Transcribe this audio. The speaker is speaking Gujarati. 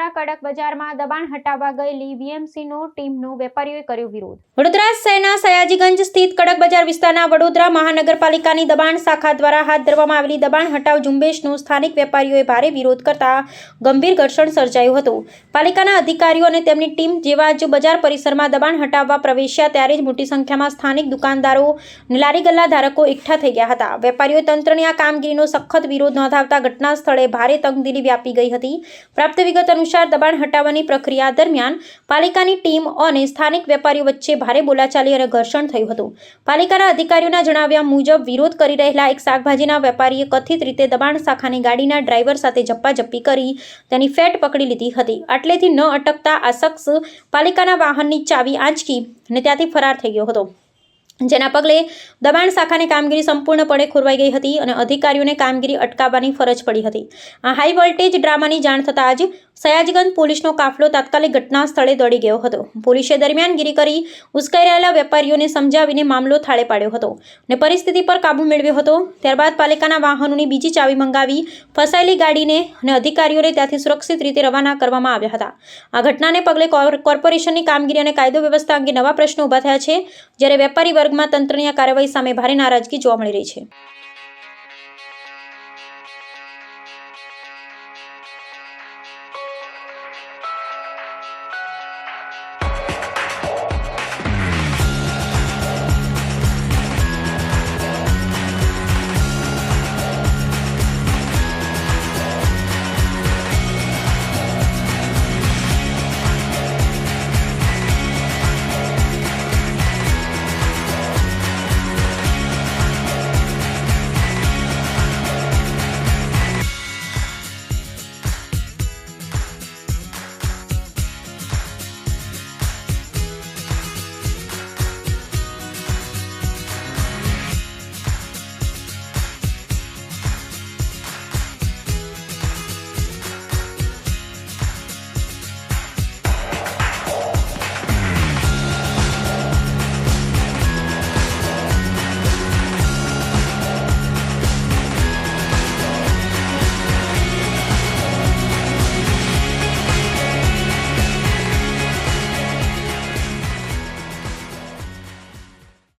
વડોદરા કડક બજારમાં દબાણ હટાવવા ગયેલી વીએમસીનો ટીમનો વેપારીઓએ કર્યો વિરોધ। વડોદરા શહેરના સયાજીગંજ સ્થિત કડક બજાર વિસ્તારના વડોદરા મહાનગરપાલિકાની દબાણ શાખા દ્વારા હાથ ધરવામાં આવેલી દબાણ હટાવ ઝુંબેશનો સ્થાનિક વેપારીઓએ ભારે વિરોધ કરતા ગંભીર ઘર્ષણ સર્જાયું હતું। પાલિકાના અધિકારીઓ અને તેમની ટીમ જેવા જ બજાર પરિસરમાં દબાણ હટાવવા પ્રવેશ્યા ત્યારે જ મોટી સંખ્યામાં સ્થાનિક દુકાનદારો અને લારી ગલ્લા ધારકો એકઠા થઈ ગયા હતા। વેપારીઓએ તંત્રની આ કામગીરીનો સખત વિરોધ નોંધાવતા ઘટના સ્થળે ભારે તંગદિલી વ્યાપી ગઈ હતી। પ્રાપ્ત વિગત અનુસાર દબાણ હટાવવાની પ્રક્રિયા દરમિયાન પાલિકાની ટીમ અને સ્થાનિક વેપારીઓ વચ્ચે ભારે બોલાચાલી અને ઘર્ષણ થયું હતું। પાલિકાના અધિકારીઓના જણાવ્યા મુજબ વિરોધ કરી રહેલા એક શાકભાજીના વેપારીએ કથિત રીતે દબાણ શાખાની ગાડીના ડ્રાઈવર સાથે ઝપાઝપી કરી તેની ફેટ પકડી લીધી હતી। આટલેથી ન અટકતા આ શખ્સ પાલિકાના વાહનની ચાવી આંચકી અને ત્યાંથી ફરાર થઈ ગયો હતો, જેના પગલે દબાણ શાખાની કામગીરી સંપૂર્ણપણે ખોરવાઈ ગઈ હતી અને અધિકારીઓને કામગીરી અટકાવવાની ફરજ પડી હતી। આ હાઈ વોલ્ટેજ ડ્રામાની જાણ થતાં જ સયાજીગંજ પોલીસનો કાફલો તાત્કાલિક ઘટના સ્થળે દોડી ગયો હતો। પોલીસે દરમિયાનગીરી કરી ઉશ્કેરાઈ રહેલા વેપારીઓને સમજાવીને મામલો થાળે પાડ્યો હતો અને પરિસ્થિતિ પર કાબૂ મેળવ્યો હતો। ત્યારબાદ પાલિકાના વાહનોની બીજી ચાવી મંગાવી ફસાયેલી ગાડીને અને અધિકારીઓને ત્યાંથી સુરક્ષિત રીતે રવાના કરવામાં આવ્યા હતા। આ ઘટનાને પગલે કોર્પોરેશનની કામગીરી અને કાયદો વ્યવસ્થા અંગે નવા પ્રશ્નો ઊભા થયા છે, જ્યારે વેપારી વર્ગમાં તંત્રની આ કાર્યવાહી સામે ભારે નારાજગી જોવા મળી રહી છે।